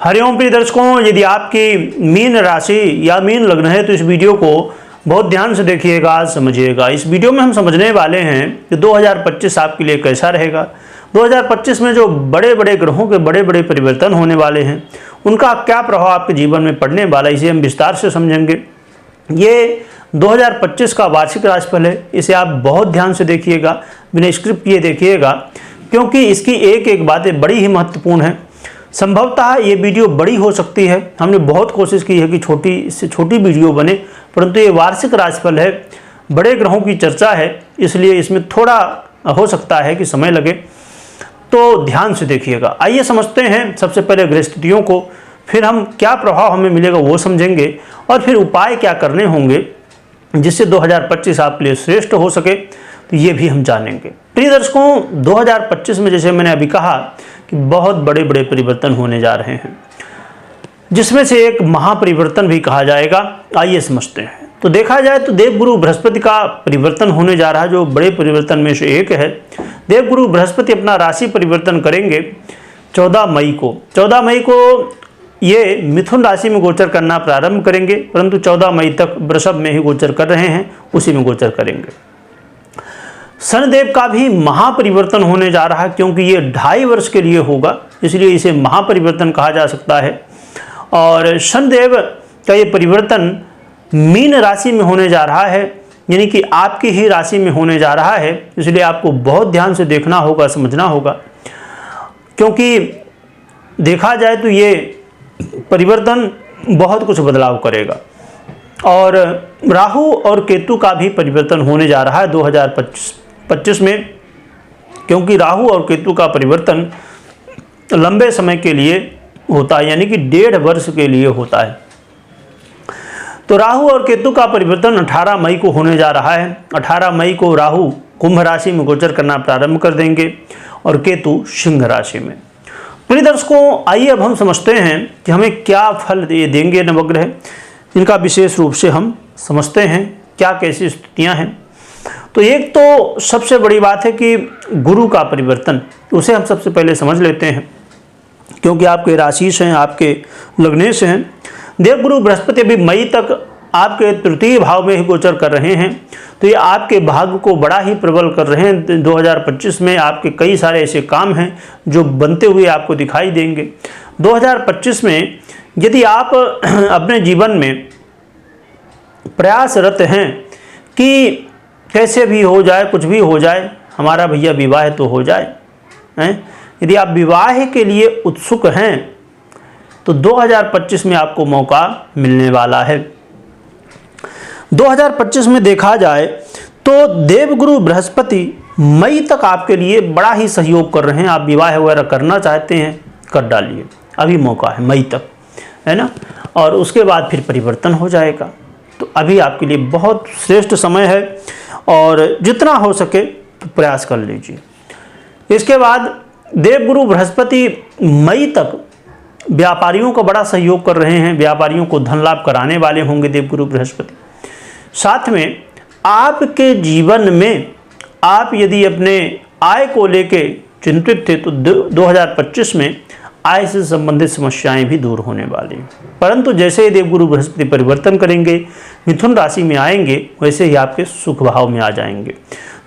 हरिओम प्रिय दर्शकों, यदि आपकी मीन राशि या मीन लग्न है तो इस वीडियो को बहुत ध्यान से देखिएगा, समझिएगा। इस वीडियो में हम समझने वाले हैं कि 2025 आपके लिए कैसा रहेगा। 2025 में जो बड़े बड़े ग्रहों के बड़े बड़े परिवर्तन होने वाले हैं, उनका क्या प्रभाव आपके जीवन में पड़ने वाला है, इसे हम विस्तार से समझेंगे। ये 2025 का वार्षिक राशिफल है, इसे आप बहुत ध्यान से देखिएगा, बिना स्क्रिप्ट किए देखिएगा, क्योंकि इसकी एक एक बातें बड़ी ही महत्वपूर्ण है। संभवतः ये वीडियो बड़ी हो सकती है, हमने बहुत कोशिश की है कि छोटी से छोटी वीडियो बने, परंतु ये वार्षिक राशिफल है, बड़े ग्रहों की चर्चा है, इसलिए इसमें थोड़ा हो सकता है कि समय लगे, तो ध्यान से देखिएगा। आइए समझते हैं सबसे पहले ग्रह स्थितियों को, फिर हम क्या प्रभाव हमें मिलेगा वो समझेंगे, और फिर उपाय क्या करने होंगे जिससे 2025 आपके लिए श्रेष्ठ हो सके, तो ये भी हम जानेंगे। प्रिय दर्शकों, 2025 में जैसे मैंने अभी कहा कि बहुत बड़े बड़े परिवर्तन होने जा रहे हैं, जिसमें से एक महापरिवर्तन भी कहा जाएगा। आइए समझते हैं। तो देखा जाए तो देवगुरु बृहस्पति का परिवर्तन होने जा रहा है, जो बड़े परिवर्तन में से एक है। देवगुरु बृहस्पति अपना राशि परिवर्तन करेंगे 14 मई को। 14 मई को ये मिथुन राशि में गोचर करना प्रारंभ करेंगे, परंतु 14 मई तक वृषभ में ही गोचर कर रहे हैं, उसी में गोचर करेंगे। शनिदेव का भी महापरिवर्तन होने जा रहा है, क्योंकि ये 2.5 वर्ष के लिए होगा, इसलिए इसे महापरिवर्तन कहा जा सकता है। और शनिदेव का ये परिवर्तन मीन राशि में होने जा रहा है, यानी कि आपकी ही राशि में होने जा रहा है, इसलिए आपको बहुत ध्यान से देखना होगा, समझना होगा, क्योंकि देखा जाए तो ये परिवर्तन बहुत कुछ बदलाव करेगा। और राहु और केतु का भी परिवर्तन होने जा रहा है 2025 में, क्योंकि राहु और केतु का परिवर्तन लंबे समय के लिए होता है, यानी कि 1.5 वर्ष के लिए होता है। तो राहु और केतु का परिवर्तन 18 मई को होने जा रहा है। 18 मई को राहु कुंभ राशि में गोचर करना प्रारंभ कर देंगे और केतु सिंह राशि में। प्रिय दर्शकों, आइए अब हम समझते हैं कि हमें क्या फल ये देंगे नवग्रह, इनका विशेष रूप से हम समझते हैं क्या कैसी स्थितियां हैं। तो एक तो सबसे बड़ी बात है कि गुरु का परिवर्तन, उसे हम सबसे पहले समझ लेते हैं, क्योंकि आपके राशिश हैं, आपके लग्नेश हैं। देवगुरु बृहस्पति अभी मई तक आपके तृतीय भाव में ही गोचर कर रहे हैं, तो ये आपके भाग्य को बड़ा ही प्रबल कर रहे हैं। 2025 में आपके कई सारे ऐसे काम हैं जो बनते हुए आपको दिखाई देंगे। 2025 में यदि आप अपने जीवन में प्रयासरत हैं कि कैसे भी हो जाए, कुछ भी हो जाए, हमारा भैया विवाह तो हो जाए, हैं, यदि आप विवाह के लिए उत्सुक हैं तो 2025 में आपको मौका मिलने वाला है। 2025 में देखा जाए तो देवगुरु बृहस्पति मई तक आपके लिए बड़ा ही सहयोग कर रहे हैं। आप विवाह वगैरह करना चाहते हैं, कर डालिए, अभी मौका है मई तक, है ना, और उसके बाद फिर परिवर्तन हो जाएगा। तो अभी आपके लिए बहुत श्रेष्ठ समय है, और जितना हो सके तो प्रयास कर लीजिए। इसके बाद देवगुरु बृहस्पति मई तक व्यापारियों का बड़ा सहयोग कर रहे हैं, व्यापारियों को धन लाभ कराने वाले होंगे देवगुरु बृहस्पति। साथ में आपके जीवन में आप यदि अपने आय को लेके चिंतित थे तो 2025 में आय से संबंधित समस्याएं भी दूर होने वाली हैं। परंतु जैसे ही देवगुरु बृहस्पति परिवर्तन करेंगे, मिथुन राशि में आएंगे, वैसे ही आपके सुख भाव में आ जाएंगे।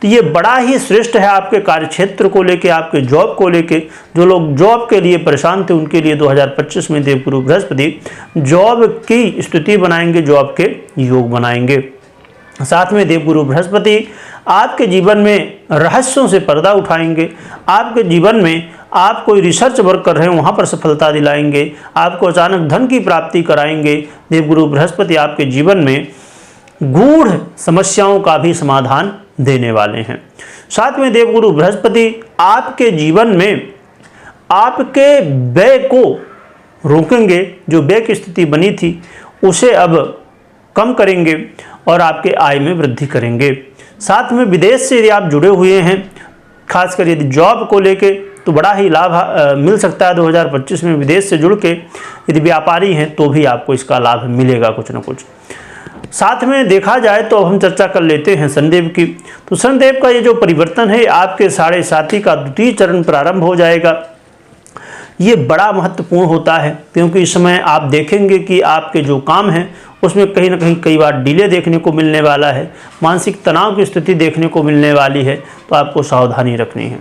तो ये बड़ा ही श्रेष्ठ है आपके कार्यक्षेत्र को लेके, आपके जॉब को लेके। जो लोग जॉब के लिए परेशान थे, उनके लिए 2025 में देवगुरु बृहस्पति जॉब की स्थिति बनाएंगे, जॉब के योग बनाएंगे। साथ में देवगुरु बृहस्पति आपके जीवन में रहस्यों से पर्दा उठाएंगे। आपके जीवन में आप कोई रिसर्च वर्क कर रहे हैं, वहाँ पर सफलता दिलाएंगे, आपको अचानक धन की प्राप्ति कराएंगे। देवगुरु बृहस्पति आपके जीवन में गूढ़ समस्याओं का भी समाधान देने वाले हैं। साथ में देवगुरु बृहस्पति आपके जीवन में आपके व्यय को रोकेंगे, जो व्यय की स्थिति बनी थी उसे अब कम करेंगे और आपके आय में वृद्धि करेंगे। साथ में विदेश से यदि आप जुड़े हुए हैं, खासकर यदि जॉब को लेके, तो बड़ा ही लाभ मिल सकता है 2025 में। विदेश से जुड़ के यदि व्यापारी हैं तो भी आपको इसका लाभ मिलेगा कुछ न कुछ। साथ में देखा जाए तो हम चर्चा कर लेते हैं शनिदेव की। तो शनिदेव का ये जो परिवर्तन है, आपके 7.5 का द्वितीय चरण प्रारंभ हो जाएगा। ये बड़ा महत्वपूर्ण होता है, क्योंकि इस समय आप देखेंगे कि आपके जो काम हैं उसमें कहीं ना कहीं कई बार डिले देखने को मिलने वाला है, मानसिक तनाव की स्थिति देखने को मिलने वाली है, तो आपको सावधानी रखनी है।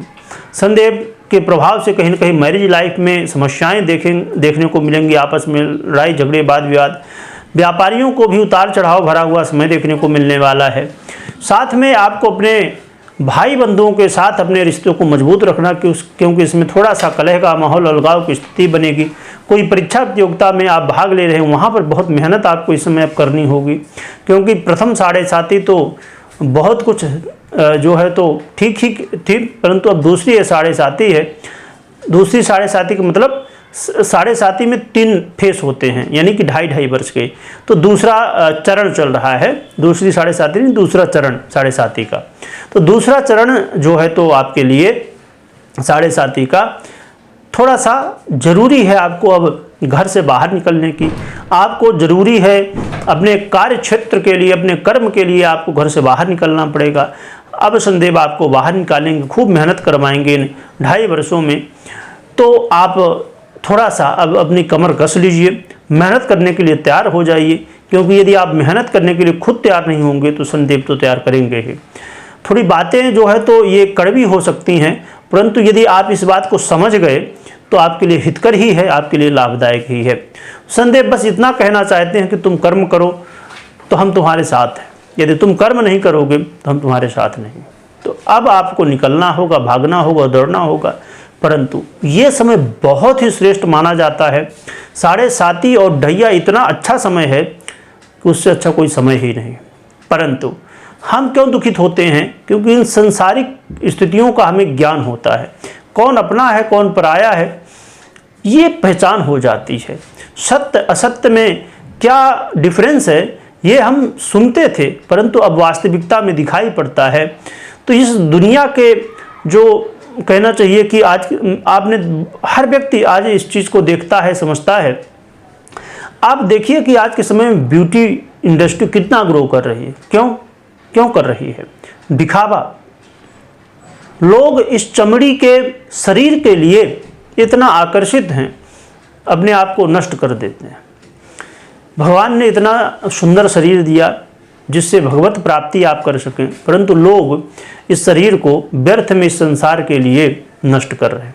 शनिदेव के प्रभाव से कहीं ना कहीं मैरिज लाइफ में समस्याएं देखने को मिलेंगी, आपस में लड़ाई झगड़े वाद विवाद। व्यापारियों को भी उतार चढ़ाव भरा हुआ समय देखने को मिलने वाला है। साथ में आपको अपने भाई बंधुओं के साथ अपने रिश्तों को मजबूत रखना, क्योंकि इसमें थोड़ा सा कलह का माहौल, अलगाव की स्थिति बनेगी। कोई परीक्षा प्रतियोगिता में आप भाग ले रहे हैं, वहाँ पर बहुत मेहनत आपको इस समय करनी होगी, क्योंकि प्रथम 7.5 तो बहुत कुछ जो है तो ठीक, परंतु अब दूसरी 7.5 है। दूसरी 7.5 का मतलब 7.5 में 3 फेस होते हैं, यानी कि 2.5 वर्ष के। तो दूसरा चरण चल रहा है, दूसरी 7.5 नहीं, दूसरा चरण 7.5 का। तो दूसरा चरण जो है तो आपके लिए 7.5 का थोड़ा सा जरूरी है। आपको अब घर से बाहर निकलने की, आपको जरूरी है अपने कार्य क्षेत्र के लिए, अपने कर्म के लिए आपको घर से बाहर निकलना पड़ेगा। अब शनिदेव आपको बाहर निकालेंगे, खूब मेहनत करवाएंगे इन 2.5 वर्षों में। तो आप थोड़ा सा अब अपनी कमर कस लीजिए, मेहनत करने के लिए तैयार हो जाइए, क्योंकि यदि आप मेहनत करने के लिए खुद तैयार नहीं होंगे तो शनिदेव तो तैयार करेंगे ही। थोड़ी बातें जो है तो ये कड़वी हो सकती हैं, परंतु यदि आप इस बात को समझ गए तो आपके लिए हितकर ही है, आपके लिए लाभदायक ही है। शनिदेव बस इतना कहना चाहते हैं कि तुम कर्म करो तो हम तुम्हारे साथ हैं, यदि तुम कर्म नहीं करोगे तो हम तुम्हारे साथ नहीं। तो अब आपको निकलना होगा, भागना होगा, दौड़ना होगा, परंतु ये समय बहुत ही श्रेष्ठ माना जाता है। 7.5 और ढैया इतना अच्छा समय है कि उससे अच्छा कोई समय ही नहीं। परंतु हम क्यों दुखित होते हैं? क्योंकि इन संसारिक स्थितियों का हमें ज्ञान होता है, कौन अपना है कौन पराया है ये पहचान हो जाती है। सत्य असत्य में क्या डिफरेंस है ये हम सुनते थे, परंतु अब वास्तविकता में दिखाई पड़ता है। तो इस दुनिया के जो कहना चाहिए कि आज आपने हर व्यक्ति आज इस चीज़ को देखता है, समझता है। आप देखिए कि आज के समय में ब्यूटी इंडस्ट्री कितना ग्रो कर रही है। क्यों कर रही है? दिखावा। लोग इस चमड़ी के शरीर के लिए इतना आकर्षित हैं, अपने आप को नष्ट कर देते हैं। भगवान ने इतना सुंदर शरीर दिया जिससे भगवत प्राप्ति आप कर सकें, परंतु लोग इस शरीर को व्यर्थ में इस संसार के लिए नष्ट कर रहे हैं।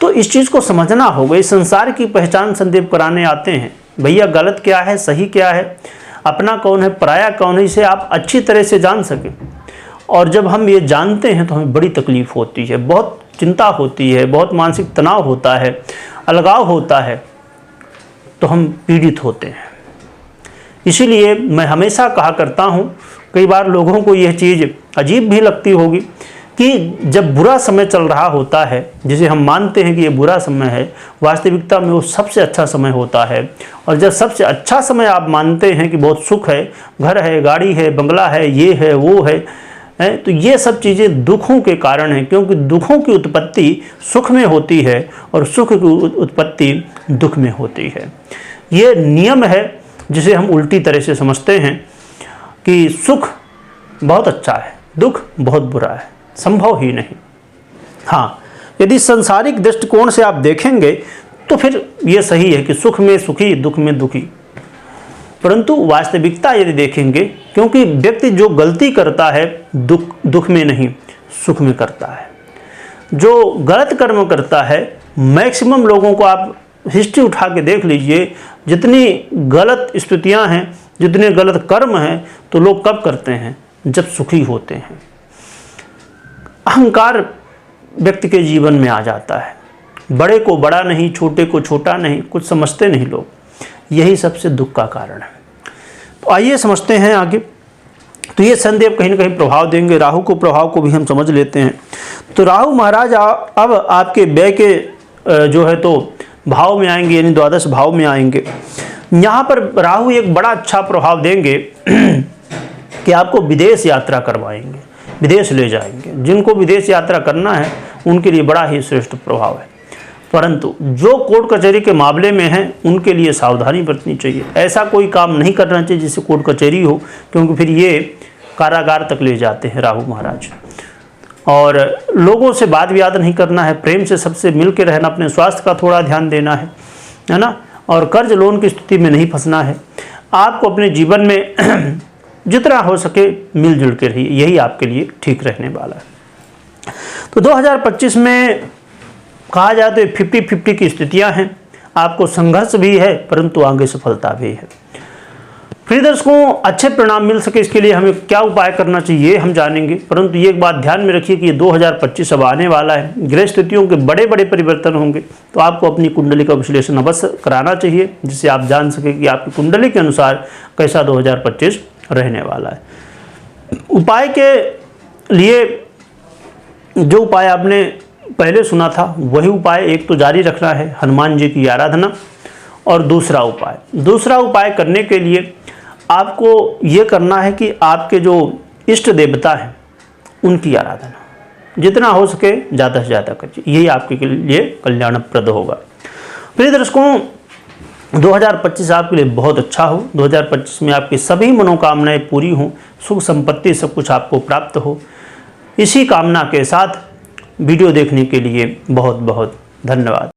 तो इस चीज़ को समझना होगा। इस संसार की पहचान शनिदेव कराने आते हैं। भैया गलत क्या है, सही क्या है, अपना कौन है, पराया कौन है, इसे आप अच्छी तरह से जान सकें। और जब हम ये जानते हैं तो हमें बड़ी तकलीफ होती है, बहुत चिंता होती है, बहुत मानसिक तनाव होता है, अलगाव होता है, तो हम पीड़ित होते हैं। इसीलिए मैं हमेशा कहा करता हूँ, कई बार लोगों को यह चीज़ अजीब भी लगती होगी कि जब बुरा समय चल रहा होता है, जिसे हम मानते हैं कि ये बुरा समय है, वास्तविकता में वो सबसे अच्छा समय होता है। और जब सबसे अच्छा समय आप मानते हैं कि बहुत सुख है, घर है, गाड़ी है, बंगला है, ये है, वो है, तो ये सब चीज़ें दुखों के कारण हैं, क्योंकि दुखों की उत्पत्ति सुख में होती है और सुख की उत्पत्ति दुख में होती है। ये नियम है जिसे हम उल्टी तरह से समझते हैं कि सुख बहुत अच्छा है, दुख बहुत बुरा है, संभव ही नहीं। हाँ, यदि सांसारिक दृष्टिकोण से आप देखेंगे तो फिर ये सही है कि सुख में सुखी, दुख में दुखी, परंतु वास्तविकता यदि देखेंगे, क्योंकि व्यक्ति जो गलती करता है दुख में नहीं सुख में करता है। जो गलत कर्म करता है, मैक्सिमम लोगों को आप हिस्ट्री उठा के देख लीजिए, जितनी गलत स्थितियां हैं, जितने गलत कर्म हैं, तो लोग कब करते हैं? जब सुखी होते हैं। अहंकार व्यक्ति के जीवन में आ जाता है, बड़े को बड़ा नहीं, छोटे को छोटा नहीं, कुछ समझते नहीं लोग, यही सबसे दुख का कारण है। तो आइए समझते हैं आगे। तो ये शनिदेव कहीं ना कहीं प्रभाव देंगे। राहु को प्रभाव को भी हम समझ लेते हैं। तो राहु महाराज अब आपके व्यय के जो है तो भाव में आएंगे, यानी 12 भाव में आएंगे। यहाँ पर राहु एक बड़ा अच्छा प्रभाव देंगे कि आपको विदेश यात्रा करवाएंगे, विदेश ले जाएंगे। जिनको विदेश यात्रा करना है उनके लिए बड़ा ही श्रेष्ठ प्रभाव है, परंतु जो कोर्ट कचहरी के मामले में हैं उनके लिए सावधानी बरतनी चाहिए। ऐसा कोई काम नहीं करना चाहिए जिससे कोर्ट कचहरी हो, क्योंकि फिर ये कारागार तक ले जाते हैं राहु महाराज। और लोगों से बात विवाद नहीं करना है, प्रेम से सबसे मिल के रहना, अपने स्वास्थ्य का थोड़ा ध्यान देना है ना, और कर्ज लोन की स्थिति में नहीं फंसना है। आपको अपने जीवन में जितना हो सके मिलजुल के रहिए, यही आपके लिए ठीक रहने वाला है। तो 2025 में कहा जाए तो 50-50 की स्थितियां हैं। आपको संघर्ष भी है परंतु आगे सफलता भी है। प्रिय दर्शकों, अच्छे परिणाम मिल सके इसके लिए हमें क्या उपाय करना चाहिए हम जानेंगे, परंतु ये एक बात ध्यान में रखिए कि ये 2025 अब आने वाला है, ग्रह स्थितियों के बड़े बड़े परिवर्तन होंगे, तो आपको अपनी कुंडली का विश्लेषण अवश्य कराना चाहिए, जिससे आप जान सके कि आपकी कुंडली के अनुसार कैसा 2025 रहने वाला है। उपाय के लिए जो उपाय आपने पहले सुना था वही उपाय एक तो जारी रखना है, हनुमान जी की आराधना, और दूसरा उपाय करने के लिए आपको ये करना है कि आपके जो इष्ट देवता हैं उनकी आराधना जितना हो सके ज़्यादा से ज़्यादा करिए, यही आपके लिए कल्याणप्रद होगा। प्रिय दर्शकों, 2025 आपके लिए बहुत अच्छा हो। 2025 में आपकी सभी मनोकामनाएं पूरी हों, सुख संपत्ति सब कुछ आपको प्राप्त हो। इसी कामना के साथ वीडियो देखने के लिए बहुत बहुत धन्यवाद।